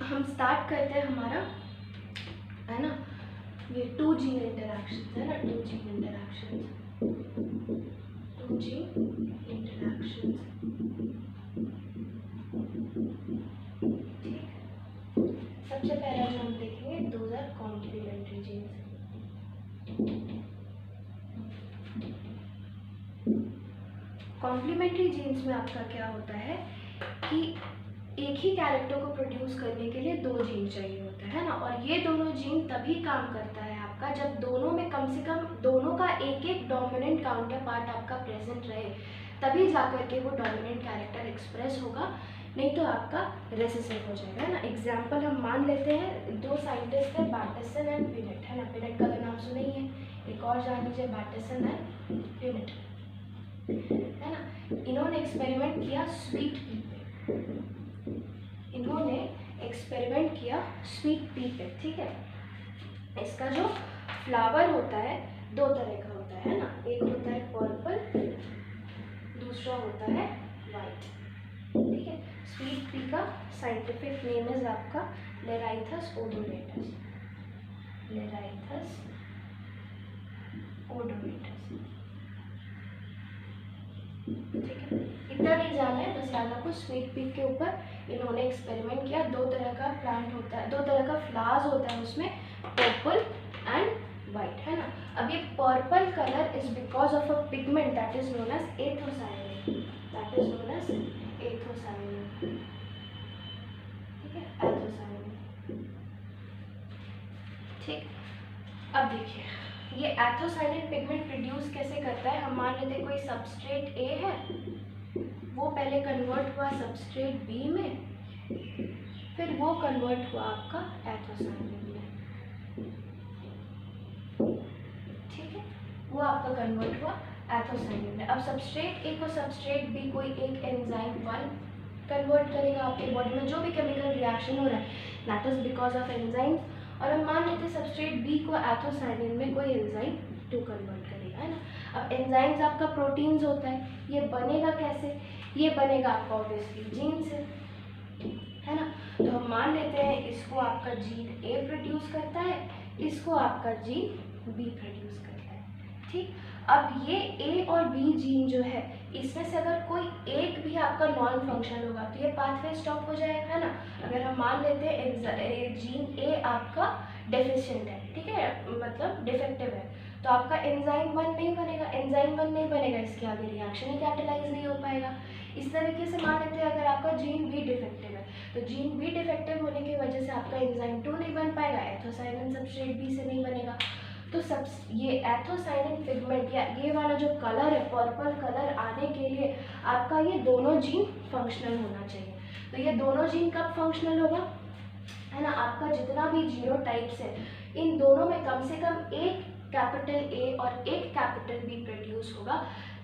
हम स्टार्ट करते हैं हमारा, है ना, ये 2 जीन इंटरैक्शन है ना, 2 जीन इंटरैक्शन, 2 जीन इंटरैक्शन। ठीक, सबसे पहला जो हम देखेंगे, those are complementary genes. Complementary genes में आपका क्या होता है कि एक ही कैरेक्टर को प्रोड्यूस करने के लिए 2 जीन चाहिए होता है ना, और ये दोनों जीन तभी काम करता है आपका जब दोनों में कम से कम दोनों का एक एक डोमिनेंट काउंटर पार्ट आपका प्रेजेंट रहे, तभी जाकर के वो डोमिनेंट कैरेक्टर एक्सप्रेस होगा, नहीं तो आपका रेसेसिव हो जाएगा, है ना। एग्जाम्पल हम मान लेते हैं, 2 साइंटिस्ट है, बैटरसन एंड पिनेट, है ना। पिनेट का तो नाम सुना ही है, एक और जान लीजिए, बैटरसन एंड पिनेट, है ना। इन्होंने एक्सपेरिमेंट किया स्वीट पी पे, इन्होंने एक्सपेरिमेंट किया स्वीट पी पे, ठीक है। इसका जो फ्लावर होता है 2 तरह का होता है ना, एक होता है पर्पल, दूसरा होता है वाइट, ठीक है। स्वीट पी का साइंटिफिक नेम इज आपका लेराइथस ओडोनेटस, लेराइथस ओडोनेटस, ठीक है। इतना नहीं जाना है, बस याद रखो स्वीट पी के ऊपर इन्होंने एक्सपेरिमेंट किया, 2 तरह का प्लांट होता है, 2 तरह का फ्लावर्स होता है उसमें, पर्पल एंड वाइट, है ना। अब ये purple colour is because of a pigment that is known as anthocyanin, that is known as anthocyanin, ठीक है, एथोसायनिन, ठीक। अब देखिए ये एथोसायनिन पिगमेंट प्रोड्यूस कैसे करता है, हम मान लेते हैं कोई सबस्ट्रेट ए है, वो पहले कन्वर्ट हुआ सबस्ट्रेट बी में, फिर वो कन्वर्ट हुआ आपका एथोसायनिन में, ठीक है, वो आपका कन्वर्ट हुआ एथोसायनिन में। अब सबस्ट्रेट ए को सबस्ट्रेट बी कोई एक एंजाइम 1 कन्वर्ट करेगा, आपके बॉडी में जो भी केमिकल रिएक्शन हो रहा है that is because of enzymes, और हम मान लेते हैं सबस्ट्रेट बी को एथोसायनिन में कोई एंजाइम 2 कन्वर्ट करेगा, है ना। अब एंजाइम्स आपका प्रोटीन्स होता है, ये बनेगा कैसे, ये बनेगा आपका ऑब्वियसली जीन से, है ना। तो हम मान लेते हैं इसको आपका जीन ए प्रोड्यूस करता है, इसको आपका जीन बी प्रोड्यूस करता है, ठीक। अब ये ए और बी जीन जो है, इसमें से अगर कोई एक भी आपका नॉन फंक्शन होगा तो ये पाथवे स्टॉप हो जाएगा, है ना। अगर हम मान लेते हैं जीन ए आपका डेफिशिएंट है, ठीक है, मतलब डिफेक्टिव है, तो आपका एंजाइम 1 नहीं बनेगा, एंजाइम 1 नहीं बनेगा, इसके आगे रिएक्शन ही कैटेलाइज नहीं हो पाएगा। इस तरीके से मान लेते हैं अगर आपका जीन बी डिफेक्टिव है, तो जीन बी डिफेक्टिव होने की वजह से आपका एंजाइम 2 नहीं बन पाएगा, एथोसायनिन सबस्ट्रेट बी से नहीं बनेगा, तो सब ये एथोसायनिन पिगमेंट या ये वाला जो कलर है पर्पल कलर आने के लिए आपका ये दोनों जीन फंक्शनल होना चाहिए। तो ये दोनों जीन कब फंक्शनल होगा, है ना, आपका जितना भी जीनोटाइप्स है इन दोनों में कम से कम एक कैपिटल ए और एक कैपिटल बी प्रोड्यूस होगा,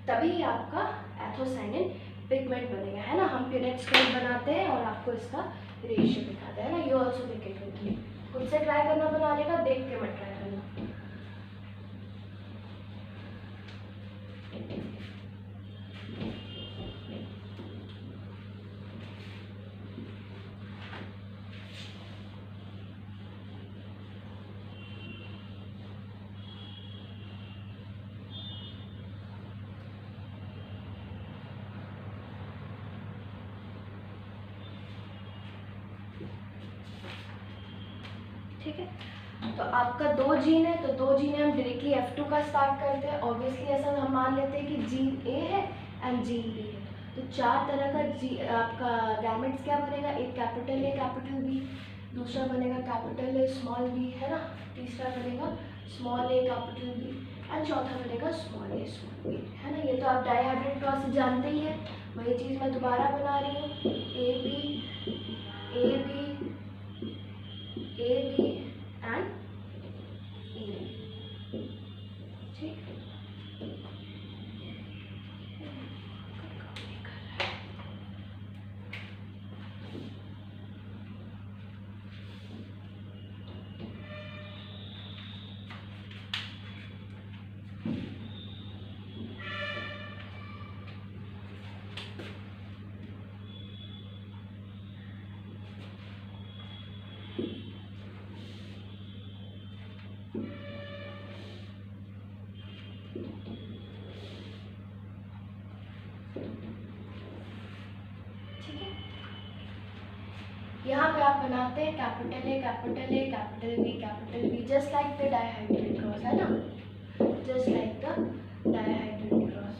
तभी आपका एथोसायनिन पिगमेंट बनेगा, है ना। हम पिनेट स्केल बनाते हैं और आपको इसका रेशियो दिखाते हैं ना, you also make it with me, खुद से ट्राई करना बनाने का, देख के मत ट्राई करना। ठीक है, तो आपका 2 जीन है, तो 2 जीन है, हम डायरेक्टली F2 का स्टार्ट करते हैं। ऑब्वियसली ऐसा हम मान लेते हैं कि जीन ए है एंड जीन बी है, तो 4 तरह का आपका गैमेट्स क्या बनेगा, एक कैपिटल ए कैपिटल बी, दूसरा बनेगा कैपिटल ए स्मॉल बी, है ना, तीसरा बनेगा small A capital B and चौथा बनेगा स्मॉल ए स्मॉल बी, है ना। ये तो आप डायहाइड्रेट प्रोसेस जानते ही है, वही चीज़ मैं दोबारा बना रही हूँ, A B A B and A, ठीक। ठीक है, यहाँ पे आप बनाते हैं capital A capital A capital B just like the dihydrogen cross, है ना, just like the dihydrogen cross.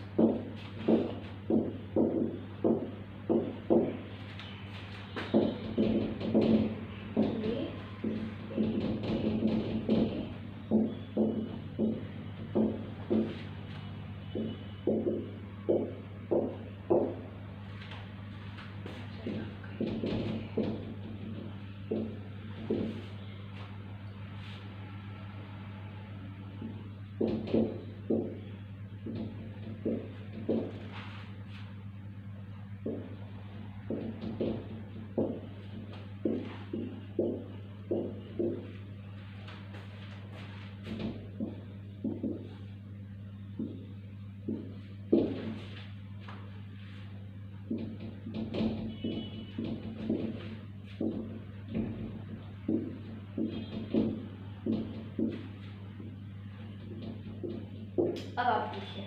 अब आप देखिए,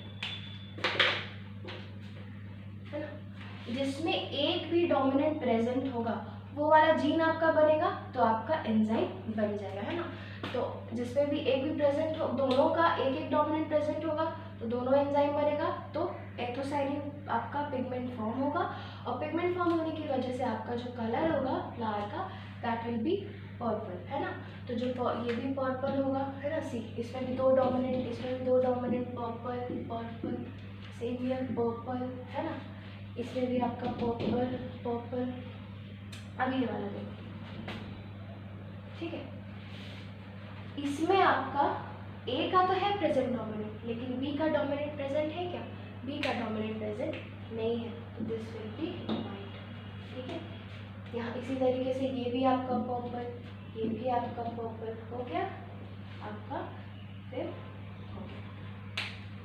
है ना, जिसमें एक भी डोमिनेंट प्रेजेंट होगा वो वाला जीन आपका बनेगा तो आपका एंजाइम बन जाएगा, है ना। तो जिसमें भी एक भी प्रेजेंट हो, दोनों का एक एक डोमिनेंट प्रेजेंट होगा तो दोनों एंजाइम बनेगा, तो एथोसाइनिन आपका पिगमेंट फॉर्म होगा, और पिगमेंट फॉर्म होने की वजह से आपका जो कलर होगा फ्लावर का दैट विल बी पर्पल, है ना। तो जो ये भी पर्पल होगा, है ना, सी इसमें भी दो डोमिनेंट, इसमें भी दो dominant, purple purple, same here purple, है ना, इसमें भी आपका पर्पल पर्पल। अब ये वाला देखो, ठीक है, इसमें आपका ए का तो है प्रेजेंट डोमिनेंट, लेकिन बी का डोमिनेंट प्रेजेंट है क्या? बी का डोमिनेंट प्रेजेंट नहीं है, तो दिस विल बी वाइट, ठीक है। यहाँ इसी तरीके से ये भी आपका पर्पल, ये भी आपका पर्पल हो गया आपका, फिर हो गया,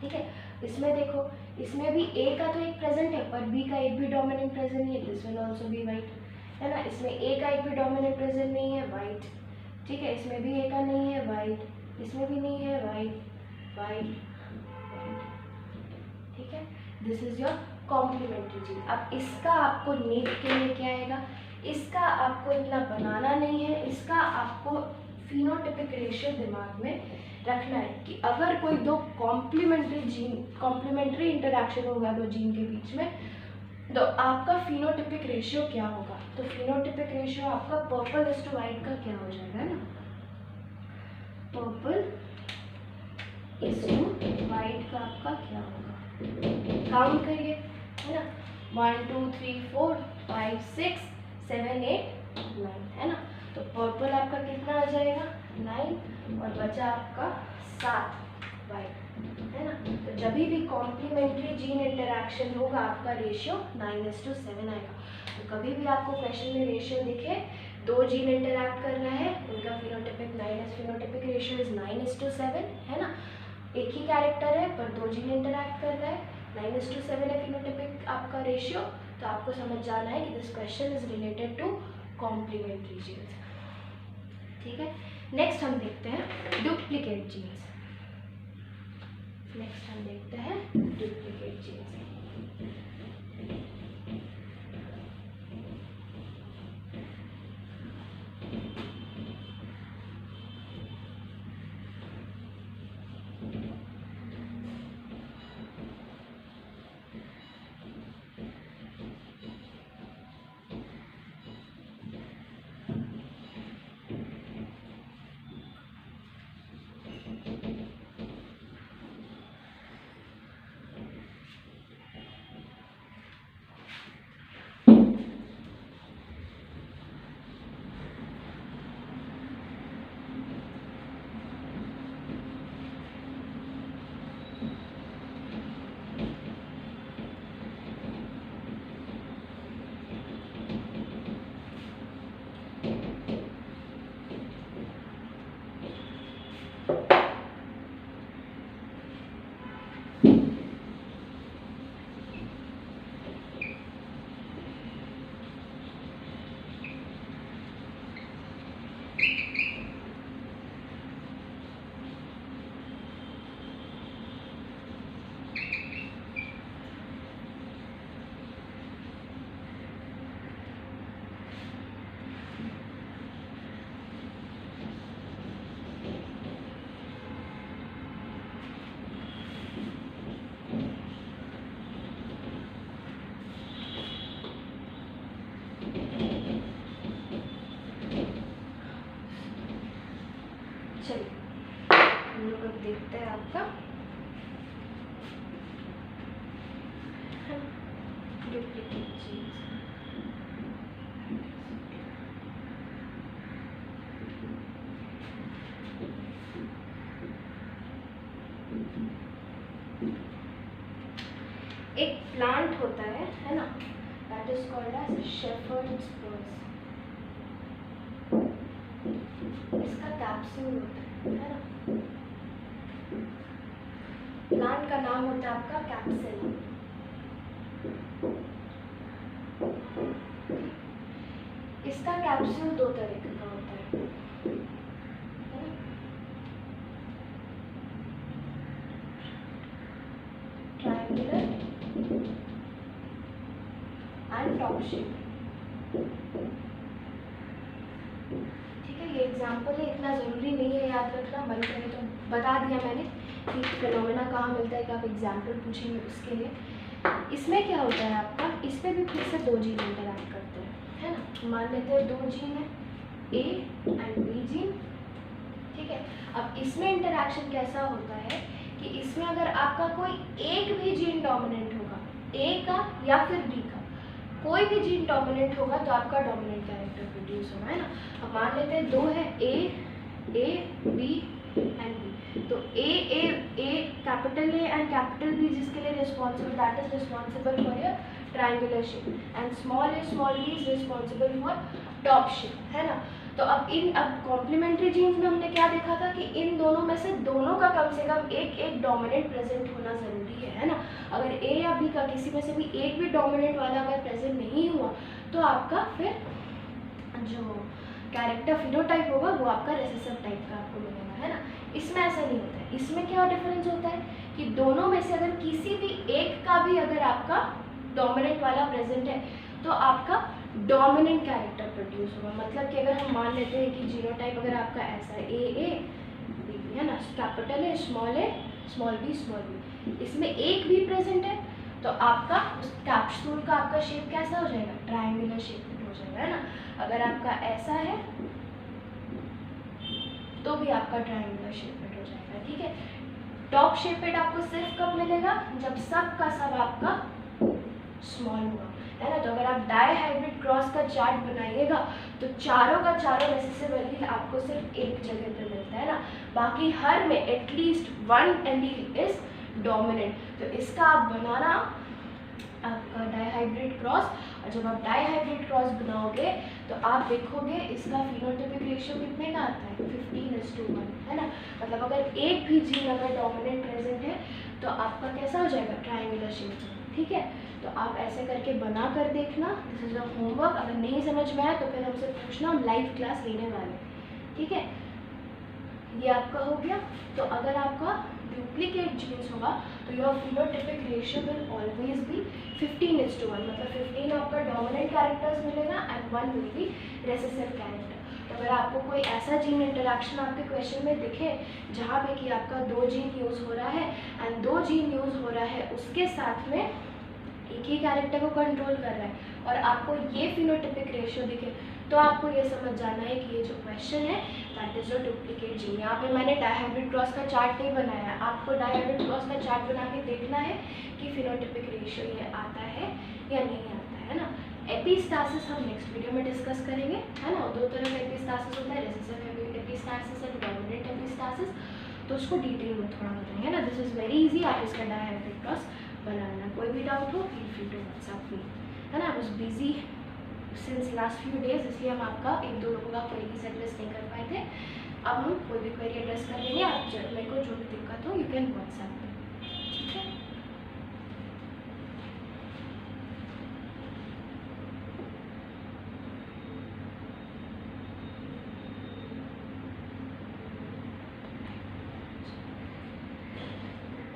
ठीक है। इसमें देखो, इसमें भी ए का तो एक प्रेजेंट है पर बी का एक भी डोमिनेंट प्रेजेंट नहीं है, this will also be white, है ना। इसमें ए का एक भी डोमिनेंट प्रेजेंट नहीं है, वाइट, ठीक है। इसमें भी ए का नहीं है, वाइट, इसमें भी नहीं है, वाइट वाइट, ठीक है। This is your complementary gene. अब इसका आपको नीड के लिए क्या आएगा, इसका आपको इतना बनाना नहीं है, इसका आपको फिनोटिपिक रेशियो दिमाग में रखना है कि अगर कोई दो कॉम्प्लीमेंट्री इंटरैक्शन होगा दो जीन के बीच में, तो आपका फिनोटिपिक रेशियो क्या होगा। तो फिनोटिपिक रेशियो आपका पर्पल इज टू वाइट का क्या हो जाएगा, है ना, पर्पल इज टू वाइट का आपका क्या होगा, काउंट करिए, है ना, 1 2 3 4 5 6 7 8 9, है ना। तो पर्पल आपका कितना आ जाएगा 9, और बचा आपका 7 वाइट, है ना। तो जब भी कॉम्प्लीमेंट्री जीन इंटरैक्शन होगा आपका रेशियो 9:7 आएगा। तो कभी भी आपको क्वेश्चन में रेशियो दिखे, दो जीन इंटरैक्ट कर रहा है, उनका फिनोटिपिक फिनोटिपिक रेशियो इज 9:7, है ना। एक ही कैरेक्टर है पर दो जीन इंटरैक्ट कर रहा है, 9:7 है फिनोटिपिक आपका रेशियो। तो आपको समझ जाना है कि this question is related to complementary genes, ठीक है। नेक्स्ट हम देखते हैं डुप्लीकेट जीन्स। नेक्स्ट हम देखते हैं डुप्लीकेट जीन्स। Duplicate genes. एक प्लांट होता है ना, that is called as shepherd's purse. इसका कैप्सूल होता है ना, प्लांट का नाम होता है आपका कैप्सूल। इसका कैप्सूल दो तरीके का होता है, ट्रायंगुलर एंड टॉप शेप। ठीक है, ये एग्जाम्पल है, इतना ज़रूरी नहीं है याद रखना, मन करे तो बता दिया मैंने कि फिनोमेना कहाँ मिलता है, कि आप एग्जाम्पल पूछेंगे उसके लिए। इसमें क्या होता है आपका, इसमें भी फिर से दो जीन इंटरैक्ट करते हैं, है ना। मान लेते हैं दो जीन है, ए एंड बी जीन। ठीक है, अब इसमें इंटरैक्शन कैसा होता है कि इसमें अगर आपका कोई एक भी जीन डोमिनेंट होगा, ए का या फिर बी का, कोई भी जीन डोमिनेंट होगा तो आपका डोमिनेंट कैरेक्टर प्रोड्यूस होगा, है ना। अब मान लेते हैं दो है, ए बी एंड बी। तो A capital A and capital B जिसके लिए responsible, that is responsible for your triangular shape, and small B is responsible for top shape, है ना। तो अब कॉम्प्लीमेंट्री जीन्स में हमने क्या देखा था कि इन दोनों में से दोनों का कम से कम एक डोमिनेंट प्रेजेंट होना ज़रूरी है ना। अगर ए या बी का किसी में से भी एक भी डोमिनेंट वाला अगर प्रेजेंट नहीं हुआ तो आपका फिर जो कैरेक्टर फिनोटाइप होगा वो आपका रिसेसिव टाइप का आपको मिलेगा, है ना। इसमें ऐसा नहीं होता है। इसमें क्या डिफरेंस होता है कि दोनों में से अगर किसी भी एक का भी अगर आपका डोमिनेंट वाला प्रेजेंट है तो आपका डोमिनेंट कैरेक्टर प्रोड्यूस होगा। मतलब कि अगर हम मान लेते हैं कि जीनोटाइप अगर आपका ऐसा है, ए बी, है ना, कैपिटल है, स्मॉल बी, इसमें एक भी प्रेजेंट है तो आपका उस कैप्सूल का आपका शेप कैसा हो जाएगा, ट्रायंगुलर शेप में हो जाएगा, है ना। अगर आपका ऐसा है तो भी आपका ट्रायंगुलर शेप में हो जाएगा। ठीक है, टॉप शेपेड आपको सिर्फ कब मिलेगा, जब सब का सब आपका स्मॉल होगा, है ना। तो अगर आप डाई हाइब्रिड क्रॉस का चार्ट बनाइएगा तो चारों का चारों नेसेसरली आपको सिर्फ एक जगह पे मिलता है ना, बाकी हर में at least one allele is dominant. तो इसका आप बनाना आपका डाई हाइब्रिड क्रॉस, और जब आप डाई हाइब्रिड क्रॉस बनाओगे तो आप देखोगे इसका फिनोटाइपिक रेशियो कितने का आता है, 15:1, है ना। मतलब अगर एक भी जीन अगर डोमिनेंट प्रेजेंट है तो आपका कैसा हो जाएगा, ट्रायंगुलर शेप। ठीक है, तो आप ऐसे करके बना कर देखना, दिस इज अ होमवर्क। अगर नहीं समझ में आया तो फिर हमसे पूछना, हम लाइव क्लास लेने वाले हैं। ठीक है, ये आपका हो गया। तो अगर आपका डुप्लीकेट जीन्स होगा तो your phenotypic ratio will always be 15:1, मतलब 15 आपका डोमिनेंट कैरेक्टर्स मिलेगा and 1 will be recessive character. तो अगर आपको कोई ऐसा जीन इंटरेक्शन आपके क्वेश्चन में दिखे जहाँ पे कि आपका दो जीन यूज़ हो रहा है एंड दो जीन यूज़ हो रहा है उसके साथ में एक ही कैरेक्टर को कंट्रोल कर रहा है और आपको ये फिनोटाइपिक रेशियो दिखे, तो आपको ये समझ जाना है कि ये जो क्वेश्चन है that is a duplicate gene. यहाँ पे मैंने डायहाइब्रिड क्रॉस का चार्ट नहीं बनाया है, आपको डायहाइब्रिड क्रॉस का चार्ट बना के देखना है कि फिनोटाइपिक रेशियो ये आता है या नहीं आता है ना। एपिस्टासिस हम नेक्स्ट वीडियो में डिस्कस करेंगे, है ना। दो तरह का एपिस्टासिस होता है, recessive epistasis and dominant epistasis, तो उसको डिटेल में थोड़ा बताएंगे ना। दिस इज़ वेरी इजी, आप इसका डायहाइब्रिड क्रॉस बनाना। कोई भी डाउट हो feel free to WhatsApp me, है ना। I was busy since last few days, इसलिए हम आपका एक दो लोगों का क्वेरीज एड्रेस नहीं कर पाए थे। अब हम कोई भी क्वेरी एड्रेस कर लेंगे, आप मेरे को जो भी दिक्कत हो यू कैन व्हाट्सएप मी, ठीक है।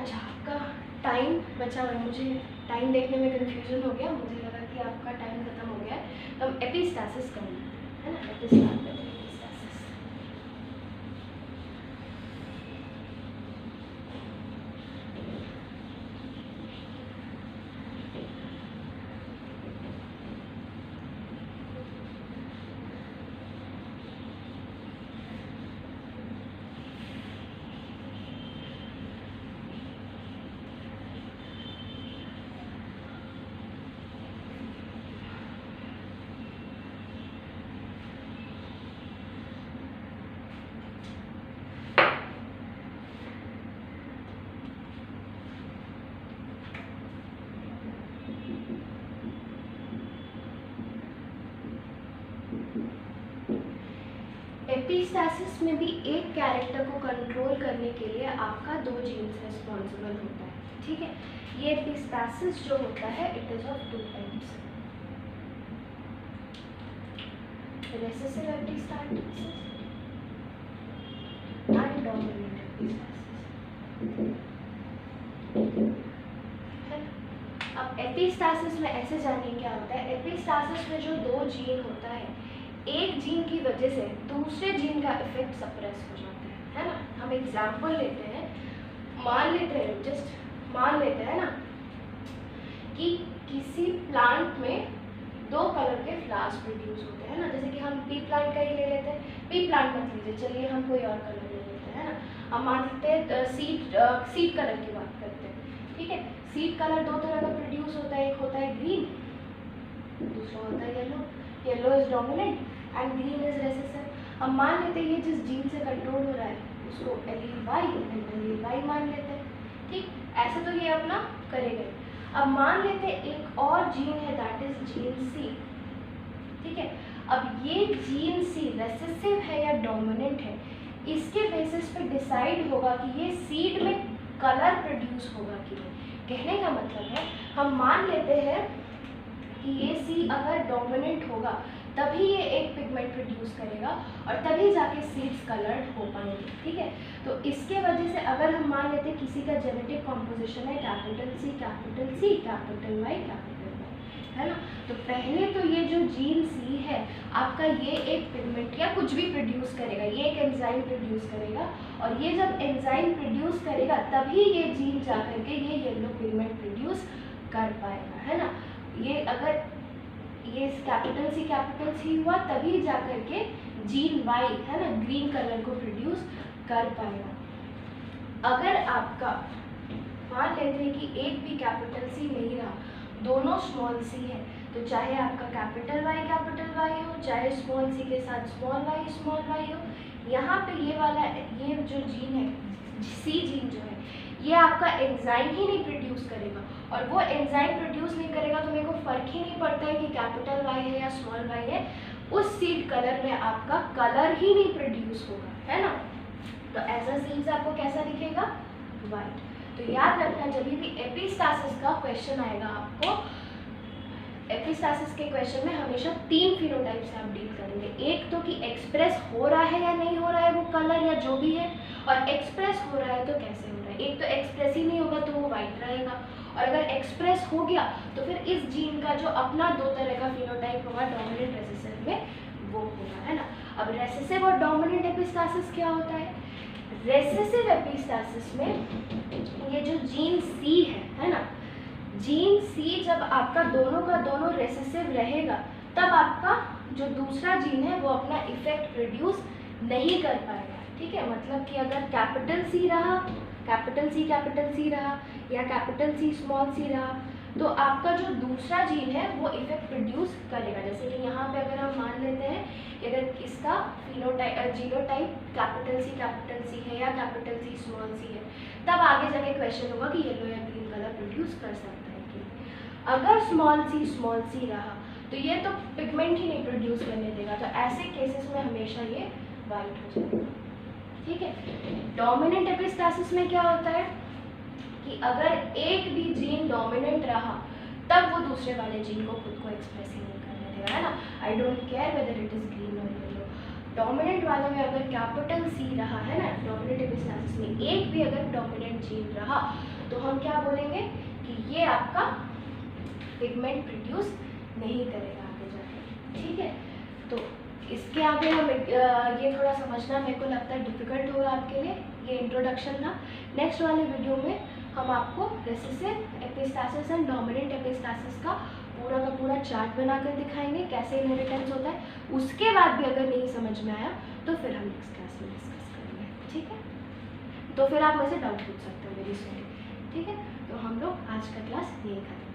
अच्छा, आपका टाइम बचा हुआ है, मुझे टाइम देखने में कन्फ्यूजन हो गया, मुझे लगा कि आपका टाइम खत्म हो गया है। तो हम एपिस्टासिस कर लेते हैं, है ना। एपिस्टासिस एपिस्टासिस में भी एक कैरेक्टर को कंट्रोल करने के लिए आपका 2 जीन्स रिस्पॉन्सिबल होता है, ठीक है। ये एपिस्टासिस जो होता है it is of 2 types, recessive epistasis and dominant epistasis. अब एपिस्टासिस में ऐसे जानिए क्या होता है। एपिस्टासिस में जो 2 जीन होता है, एक जीन की वजह से दूसरे जीन का इफेक्ट सप्रेस हो जाता है ना। हम एग्जाम्पल लेते हैं, मान लेते हैं ना कि किसी प्लांट में 2 कलर के फ्लावर्स प्रोड्यूस होते हैं ना। जैसे कि हम पी प्लांट का ही ले लेते हैं, पी प्लांट मत लीजिए, चलिए हम कोई और कलर ले लेते हैं ना। हम मान लेते हैं सीड कलर की बात करते हैं, ठीक है। सीड कलर 2 तरह का प्रोड्यूस होता है, एक होता है ग्रीन, दूसरा होता है yellow. Yellow is dominant and green is recessive. अब मान लेते हैं ये जिस जीन से कंट्रोल हो रहा है उसको एलील वाई मान लेते हैं, ठीक। ऐसे तो ये अपना करेगा। अब मान लेते हैं एक और जीन है दैट इज जीन सी, ठीक है। अब ये जीन सी रेसेसिव है या डोमिनेंट है, इसके बेसिस पे डिसाइड होगा कि ये सीड में कलर प्रोड्यूस होगा कि नहीं। कहने का मतलब है हम मान लेते हैं कि ये सी अगर डोमिनेंट होगा तभी ये एक पिगमेंट प्रोड्यूस करेगा और तभी जाके सीड्स कलर्ड हो पाएंगे, ठीक है। तो इसके वजह से अगर हम मान लेते हैं किसी का जेनेटिक कॉम्पोजिशन है कैपिटल सी कैपिटल वाई, है ना। तो पहले तो ये जो जीन सी है आपका, ये एक पिगमेंट या कुछ भी प्रोड्यूस करेगा, ये एक एंजाइम प्रोड्यूस करेगा और ये जब एंजाइम प्रोड्यूस करेगा तभी ये जीन जा करके ये येलो पिगमेंट प्रोड्यूस कर पाएगा, है ना। ये अगर ये कैपिटल सी हुआ तभी जा करके जीन वाई, है ना, ग्रीन कलर को प्रोड्यूस कर पाएगा। अगर आपका मान लेते हैं कि एक भी कैपिटल सी नहीं रहा, दोनों स्मॉल सी है, तो चाहे आपका कैपिटल वाई हो, चाहे स्मॉल सी के साथ स्मॉल वाई हो, यहाँ पे ये जो जीन है सी जीन जो है ये आपका एंजाइम ही नहीं प्रोड्यूस करेगा। और वो एंजाइम प्रोड्यूस नहीं करेगा तो मेरे को फ़र्क ही नहीं पड़ता है कि कैपिटल वाई है या स्मॉल वाई है, उस सीड कलर में आपका कलर ही नहीं प्रोड्यूस होगा, है ना। तो ऐसा सीड्स आपको कैसा दिखेगा, वाइट। तो याद रखना जब भी एपिस्टासिस का क्वेश्चन आएगा आपको, एपिस्टासिस के क्वेश्चन में हमेशा 3 फिनोटाइप से आप डील करेंगे। एक तो कि एक्सप्रेस हो रहा है या नहीं हो रहा है वो कलर या जो भी है, और एक्सप्रेस हो रहा है तो कैसे हो रहा है। एक तो एक्सप्रेस ही नहीं होगा तो वो वाइट रहेगा, और अगर एक्सप्रेस हो गया तो फिर इस जीन का जो अपना 2 तरह का फिनोटाइप होगा डोमिनेंट रेसेसिव में वो होगा, है ना। अब रेसेसिव और डोमिनेंट एपिस्टासिस क्या होता है। रेसेसिव एपिस्टासिस में ये जो जीन सी है ना, जीन सी जब आपका दोनों का दोनों रेसेसिव रहेगा तब आपका जो दूसरा जीन है वो अपना इफेक्ट प्रोड्यूस नहीं कर पाएगा, ठीक है। मतलब कि अगर कैपिटल सी रहा या कैपिटल सी स्मॉल सी रहा तो आपका जो दूसरा जीन है वो इफेक्ट प्रोड्यूस करेगा। जैसे कि यहाँ पे अगर हम मान लेते हैं अगर इसका जीनोटाइप कैपिटल सी है या कैपिटल सी स्मॉल सी है, तब आगे जाके क्वेश्चन होगा कि येलो या ग्रीन कलर प्रोड्यूस कर सकता है कि। अगर स्मॉल सी रहा तो ये तो पिगमेंट ही नहीं प्रोड्यूस करने देगा, तो ऐसे केसेस में हमेशा ये वाइट हो जाएगा, ठीक है। डोमिनेंट एपिस्टासिस में क्या होता है कि अगर एक भी जीन डोमिनेंट रहा तब वो दूसरे वाले जीन को खुद को एक्सप्रेस ही नहीं करने देगा, है ना। I don't care whether it is green और येलो। डोमिनेंट वाले में अगर कैपिटल सी रहा, है ना, डोमिनेंट एपिस्टासिस में एक भी अगर डोमिनेंट जीन रहा तो हम क्या बोलेंगे कि ये आपका पिगमेंट प्रोड्यूस नहीं करेगा आगे जाके, ठीक है। तो इसके आगे हम ये थोड़ा समझना मेरे को लगता है डिफ़िकल्ट होगा आपके लिए, ये इंट्रोडक्शन था। नेक्स्ट वाले वीडियो में हम आपको recessive epistasis and dominant epistasis का पूरा चार्ट बनाकर दिखाएंगे कैसे इनहेरिटेंस होता है। उसके बाद भी अगर नहीं समझ में आया तो फिर हम नेक्स्ट क्लास में डिस्कस करेंगे, ठीक है। तो फिर आप मुझसे डाउट पूछ सकते हो मेरी स्टोरी, ठीक है। तो हम लोग आज का क्लास यही खत्म।